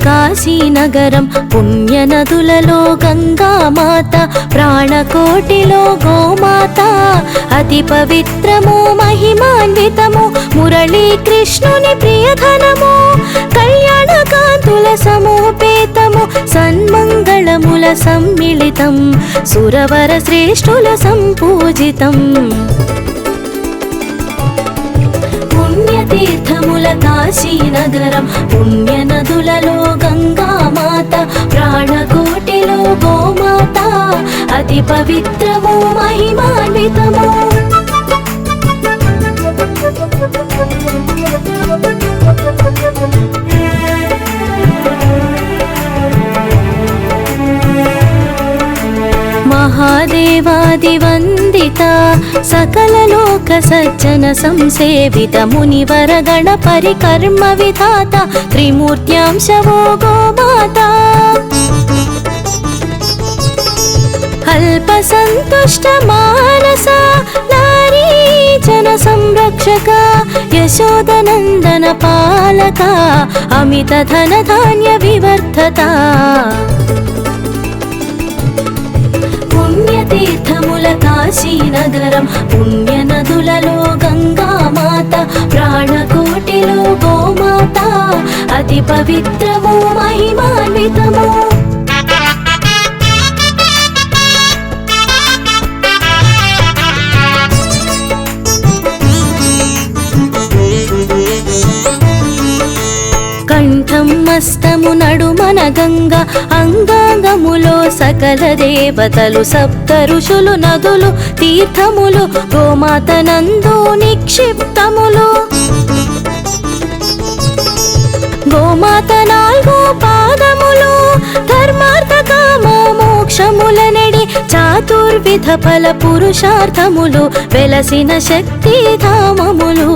కాశీనగరం పుణ్యనదులలో గంగామాత ప్రాణకోటిలో గోమాత అతి పవిత్రము మహిమాన్వితము మురళీకృష్ణుని ప్రియధనము కళ్యాణకాంతుల సమోపేతము సన్మంగళముల సమ్మిళితం సురవర శ్రేష్ఠుల సంపూజితం పుణ్యతీర్థముల కాశీనగరం పుణ్యనదులలో గంగామాత ప్రాణకోటిలో గోమాత అతి పవిత్రము మహిమాన్వితము महादेवादिवन्दिता सकललोक सज्जन संसेवित मुनिवर गण परिकर्म विधाता त्रिमूर्त्यांशवो गोमाता अल्पसन्तुष्ट मानसा नारी जन संरक्षक यशोदनन्दन पालका अमित धन धान्य विवर्धता పుణ్యతీర్థముల కాశీనగరం పుణ్యనదులలో గంగామాత ప్రాణకోటిలో గోమాత అతి పవిత్రము మహిమాన్వితము కంఠం మస్తము నడుమన గంగ అంగాంగములో సకల దేవతలు సప్త ఋషులు నదులు తీర్థములు గోమాత నందు నిక్షిప్తములు గోమాత నాలుగు పాదములు ధర్మార్థ కామ మోక్షముల నెడి చాతుర్విధ ఫల పురుషార్థములు వెలసిన శక్తి ధామములు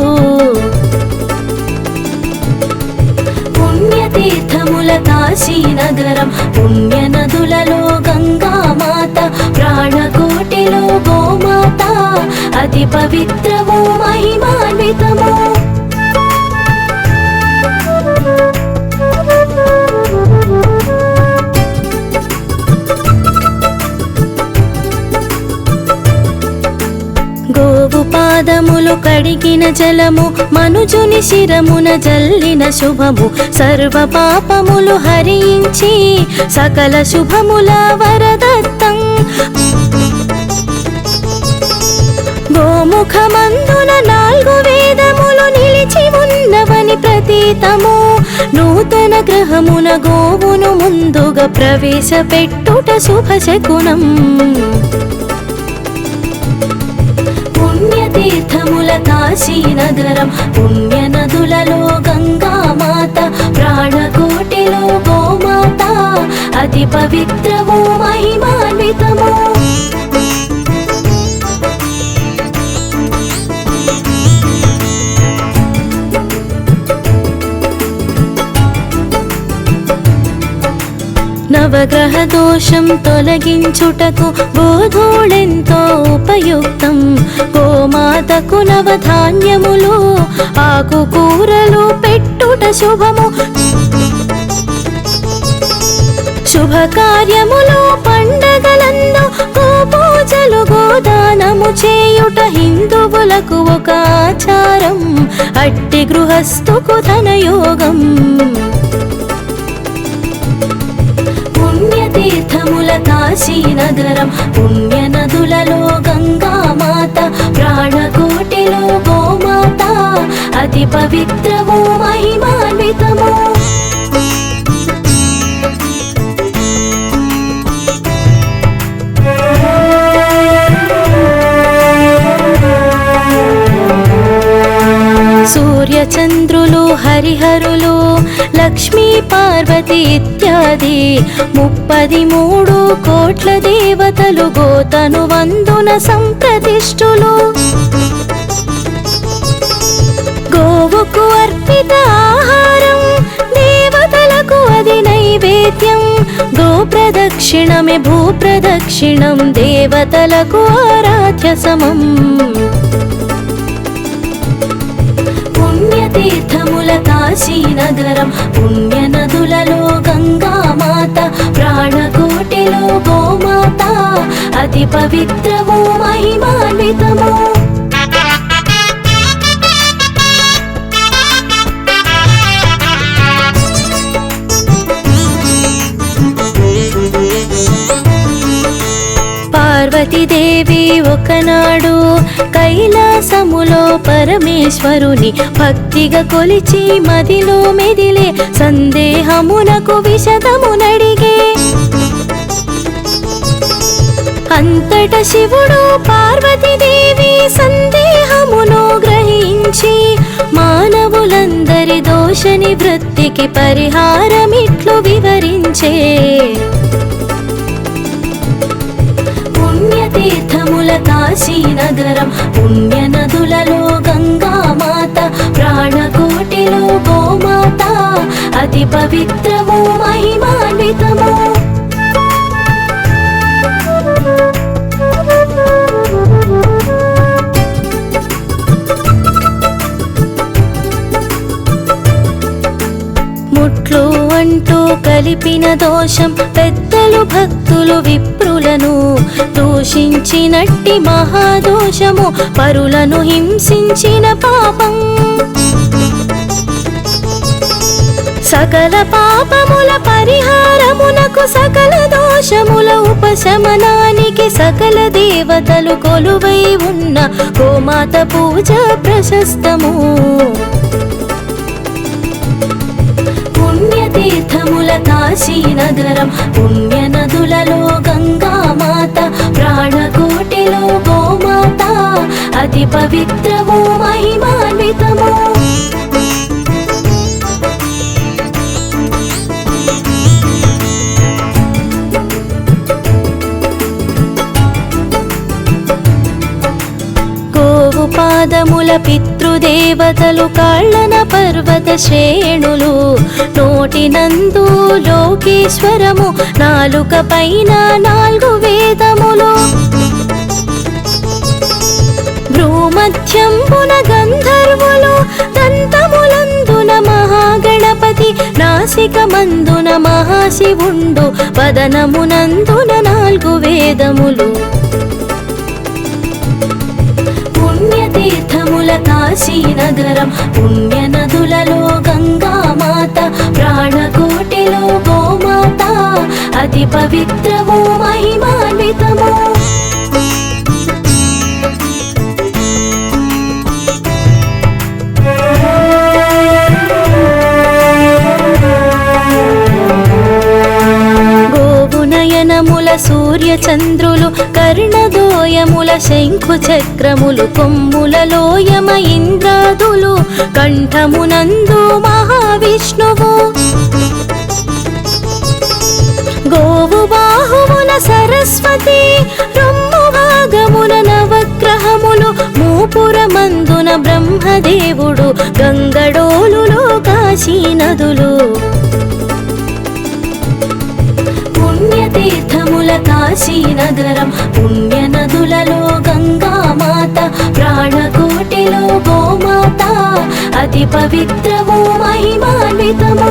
పుణ్యతీర్థముల కాశీనగరం పుణ్యనదులలో గంగామాత ప్రాణకోటిలో గోమాత అతి పవిత్రము మహిమాన్వితము గోవు పాదములు కడిగిన జలము మనుజుని శిరమున జల్లిన శుభము సర్వ పాపములు హరించి సకల శుభముల వరదత్తం గోముఖమందున నాలుగు వేదములు నిలిచి ఉన్నవని ప్రతీతము నూతన గ్రహమున గోవును ముందుగా ప్రవేశపెట్టుట శుభశకునం పుణ్యతీర్థముల కాశీనగరం పుణ్యనదులలో గంగామాత ప్రాణకోటిలో గోమాత అతి పవిత్రము మహిమాన్వితము నవగ్రహ దోషం తొలగించుటకు గోధూళెంతో ఉపయుక్తం గోమాతకు నవధాన్యములు ఆకుకూరలు పెట్టుట శుభము శుభకార్యములు పండగలందు గోపూజలు గోదానము చేయుట హిందువులకు ఒక ఆచారం అట్టి గృహస్థుకు ధనయోగం పుణ్యతీర్థముల కాశీనగరం పుణ్యనదులలో గంగామాత ప్రాణకోటిలో గోమాత అతి పవిత్రము మహిమాన్వితము సూర్యచంద్రులు హరిహరులు లక్ష్మీ పార్వతి ఇత్యాది 33 కోట్ల దేవతలు గోతను వందున సంప్రతిష్ఠులు గోవుకు అర్పిత ఆహారం దేవతలకు అది నైవేద్యం గో ప్రదక్షిణమే భూ ప్రదక్షిణం దేవతలకు ఆరాధ్య సమం పుణ్యతీర్థముల కాశీనగరం పుణ్యనదులలో ప్రాణకోటిలో గోమాత అతి పవిత్రము మహిమాన్వితము. పార్వతీదేవి ఒకనాడు కైలాసములో పరమేశ్వరుని భక్తిగా కొలిచి మదిలో మెదిలే సందేహమునకు విశదమునడిగే. అంతట శివుడు పార్వతీదేవి సందేహమును గ్రహించి మానవులందరి దోష నివృత్తికి పరిహారమిట్లు వివరించే. పుణ్యతీర్థముల కాశీనగరం పుణ్యనదులలో గంగామాత ప్రాణకోటిలో గోమాత అతి పవిత్రము మహిమాన్వితము. ముట్లు అంటూ కలిపిన దోషం పెద్దలు భక్తులు విప్రులను దూషించినట్టి మహాదోషము పరులను హింసించిన పాపం. సకల పాపముల పరిహారమునకు సకల దోషముల ఉపశమనానికి సకల దేవతలు కొలువై ఉన్న గోమాత పూజ ప్రశస్తము. పుణ్యతీర్థముల కాశీనగరం పుణ్యనదులలో గంగామాత ప్రాణకోటిలో గోమాత అతి పవిత్రము మహిమాన్వితము. పాదముల పితృదేవతలు కాళ్ళన పర్వత శ్రేణులు నోటినందు లోకేశ్వరము నాలుక పైన 4 వేదములు భ్రూమధ్యంబున గంధర్వులు దంతములందున మహాగణపతి నాసికమందున మహాశివుండు వదనమునందున 4 వేదములు. పుణ్యతీర్థముల కాశీనగరం పుణ్యనదులలో గంగామాత ప్రాణకోటిలో గోమాత అతి పవిత్రము మహిమాన్వితము. నయనముల సూర్య చంద్రులు కర్ణదోయముల శంఖు చక్రములు కొమ్ముల లోయమ ఇంద్రాదులు కంఠమునందు మహావిష్ణువు గోవు బాహువున సరస్వతి రొమ్ము భాగమున నవగ్రహములు మూపురమందున బ్రహ్మదేవుడు గంగడోలులో కాశీ నదులు. పుణ్యతీర్థముల కాశీనగరం పుణ్యనదులలో గంగామాత ప్రాణకోటిలో గోమాత అతి పవిత్రము మహిమాన్వితము.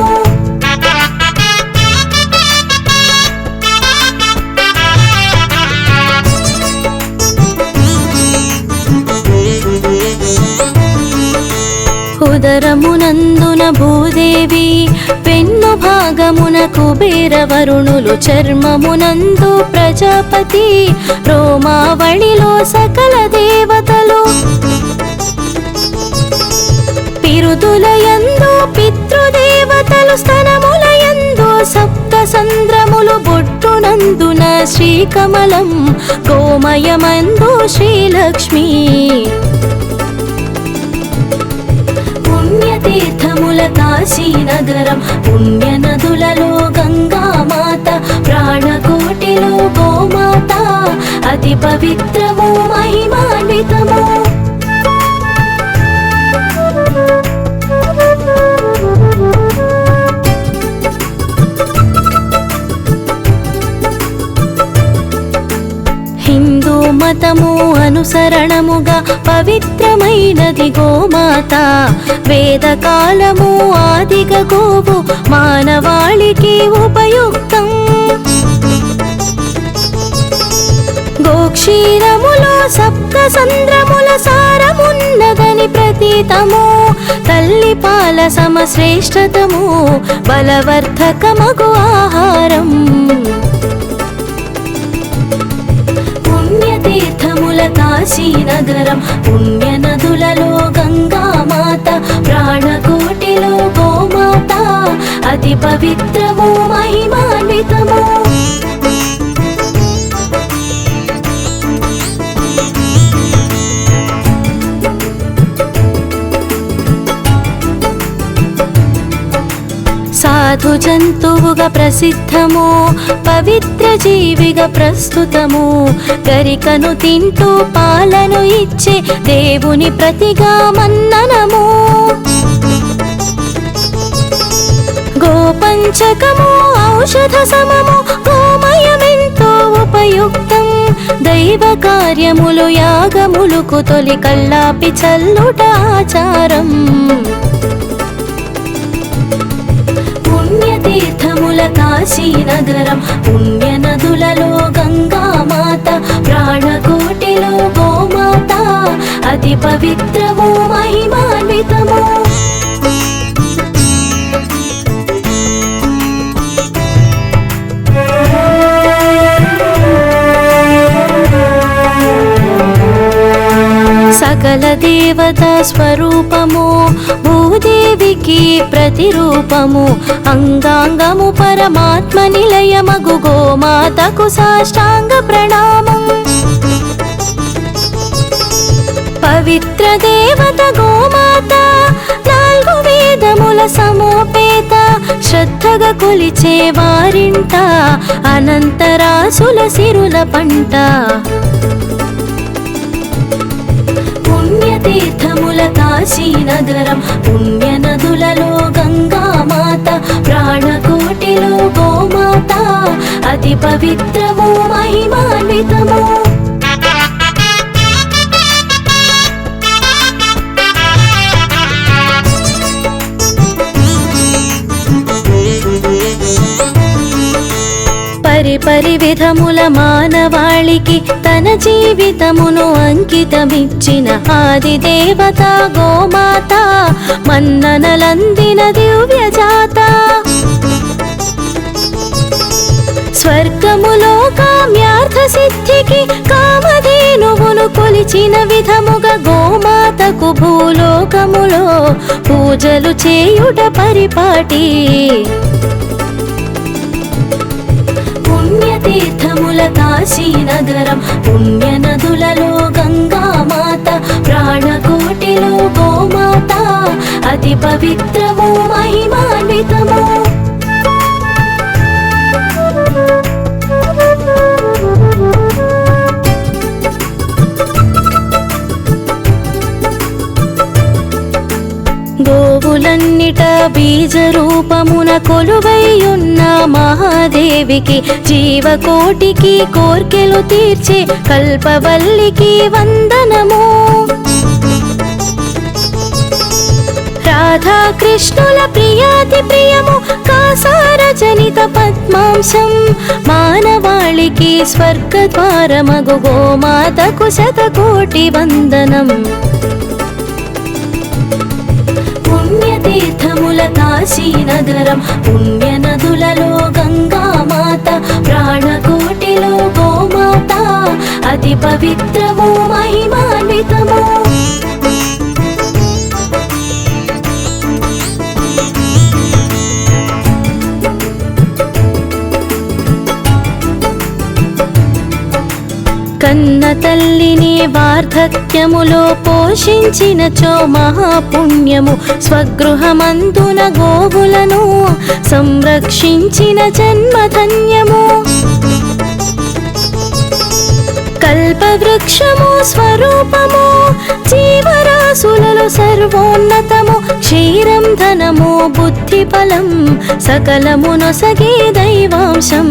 ఉదరమునందున భూదేవి పెన్ను భాగమున కుబేర వరుణులు చర్మమునందు ప్రజాపతి రోమావళిలో సకల దేవతలు పిరుదులయందు పితృదేవతలు స్తనములయందు సప్త సంద్రములు బొట్టునందున శ్రీకమలం గోమయమందు శ్రీలక్ష్మి. పుణ్యతీర్థముల కాశీనగరం పుణ్యనదులలో గంగామాత ప్రాణకోటిలో గోమాత అతి పవిత్రము మహిమాన్వితము. హిందూ మతము అనుసరణముగా పవిత్రమైనది గోమాత. వేదకాలము ఆదిగ గోవు మానవాళికి ఉపయుక్తం. క్షీరములో సప్త సంద్రముల సారమున్నదని ప్రతీతము తల్లి పాల సమశ్రేష్టతము బలవర్ధకమగు ఆహారం పుణ్యతీర్థముల కాశీనగరం పుణ్యనదులలో గంగామాత ప్రాణకోటిలో గోమాత అతి పవిత్రము మహిమాన్వితము సాధు జంతువుగా ప్రసిద్ధము పవిత్ర జీవిగా ప్రస్తుతము గరికను తింటూ పాలను ఇచ్చే దేవుని ప్రతిగా మన్ననము గోపంచకము ఔషధ సమము గోమయమెంతో ఉపయుక్తం దైవ కార్యములు యాగములకు తొలి కల్లాపి చల్లుట ఆచారం పుణ్యతీర్థముల కాశీనగరం పుణ్యనదులలో గంగామాత ప్రాణకోటిలో గోమాత అతి పవిత్రము మహిమాన్వితము సకల దేవతా స్వరూపము భూదేవికి ప్రతిరూపము అంగాంగము పరమాత్మ నిలయమగు గోమాతకు సాష్టాంగ ప్రణామం పవిత్ర దేవత గోమాత నాలుగు వేదముల సమోపేత శ్రద్ధగా కొలిచే వారింట అనంతరాసుల సిరుల పంట పుణ్యతీర్థముల కాశీనగరం పుణ్యనదులలో గంగామాత ప్రాణకోటిలో గోమాత అతి పవిత్రము మహిమాన్వితము పరిపరి విధముల మానవాళికి తన జీవితమును అంకితమిచ్చిన ఆది దేవత గోమాత మన్ననలందిన దివ్య జాత స్వర్గములో కామ్యార్థ సిద్ధికి కామధేనువును కొలిచిన విధముగా గోమాతకు భూలోకములో పూజలు చేయుట పరిపాటి పుణ్యతీర్థముల కాశీనగరం పుణ్యనదులలో గంగామాత ప్రాణకోటిలో గోమాత అతి పవిత్రము మహిమాన్వితము గోవులన్నిట బీజ రూపమున కొలువైయున్న మహాదేవికి జీవకోటికి కోర్కెలు తీర్చే కల్పవల్లికి వందనము రాధాకృష్ణుల ప్రియాతి ప్రియము కాసార జనిత పద్మాంశం మానవాళికి స్వర్గద్వారమగు గోమాతకు శతకోటి వందనం పుణ్యతీర్థముల కాశీనగరం పుణ్యనదులలో గంగామాత ప్రాణకోటిలో గోమాత అతి పవిత్రము మహిమాన్వితము కన్న తల్లిని వార్ధక్యములో పోషించినచో మహాపుణ్యము స్వగృహమందున గోవులను సంరక్షించిన జన్మధన్యము కల్పవృక్షము స్వరూపము జీవరాశులలో సర్వోన్నతము క్షీరం ధనము బుద్ధి ఫలం సకలము నొసగే దైవాంశం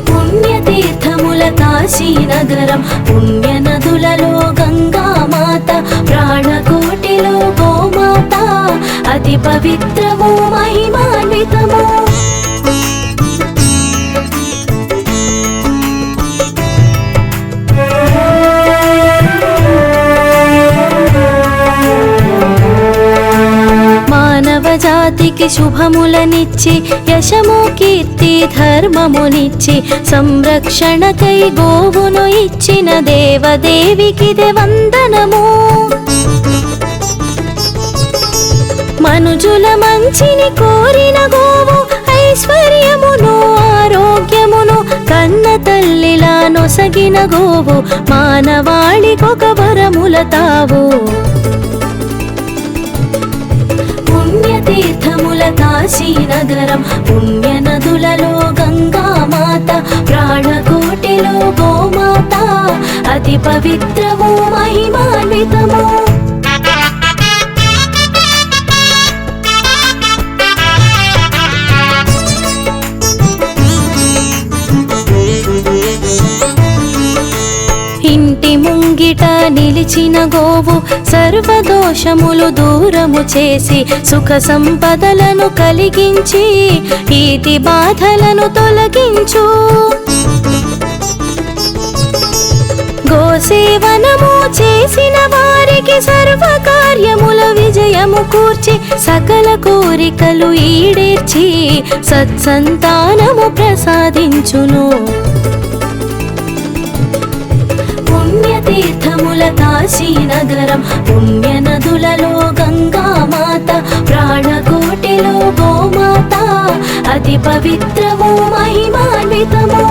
పుణ్యతీర్థముల కాశీనగరం పుణ్యనదులలో గంగామాత ప్రాణకోటిలో గోమాత అతి పవిత్రము మహిమాన్వితము జాతికి శుభములనిచ్చి యశము కీర్తి ధర్మమునిచ్చి సంరక్షణకై గోవును ఇచ్చిన దేవదేవికిదే వందనము. మనుజుల మంచిని కోరిన గోవు ఐశ్వర్యమును ఆరోగ్యమును కన్న తల్లిలా నొసగిన గోవు మానవాళికొక వరముల తావు. పుణ్యతీర్థముల కాశీనగరం పుణ్య నదులలో గంగామాత ప్రాణకోటిలో గోమాత అతి పవిత్రము మహిమాన్వితము. ఇంటి ముంగిట నిలిచిన గోవు సర్వదోషములు దూరము చేసి సుఖ సంపదలను కలిగించి ఈతి బాధలను తొలగించు. గోసేవనము చేసిన వారికి సర్వకార్యముల విజయము కూర్చి సకల కోరికలు ఈడేర్చి సత్సంతానము ప్రసాదించును. పుణ్యతీర్థముల కాశీనగరం పుణ్య నదులలో గంగామాత ప్రాణకోటిలో గోమాత అతి పవిత్రము మహిమాన్వితము.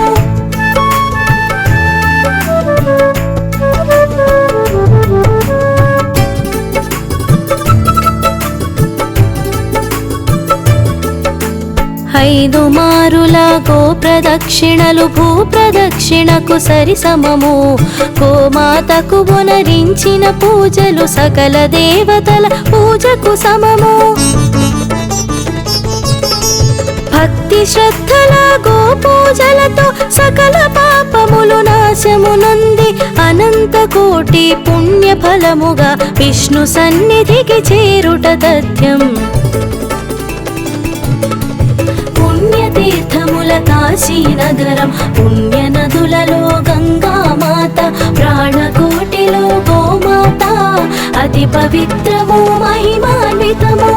ఐదు మారుల గో ప్రదక్షిణలు భూప్రదక్షిణకు సరిసమము. గోమాతకు పునరించిన పూజలు సకల దేవతల పూజకు సమము. భక్తి శ్రద్ధల గో పూజలతో సకల పాపములు నాశము నొంది అనంత కోటి పుణ్య ఫలముగా విష్ణు సన్నిధికి చేరుట తథ్యం. పుణ్యతీర్థముల కాశీనగరం పుణ్య నదులలో గంగామాత ప్రాణకోటిలో గోమాత అతి పవిత్రము మహిమాన్వితము.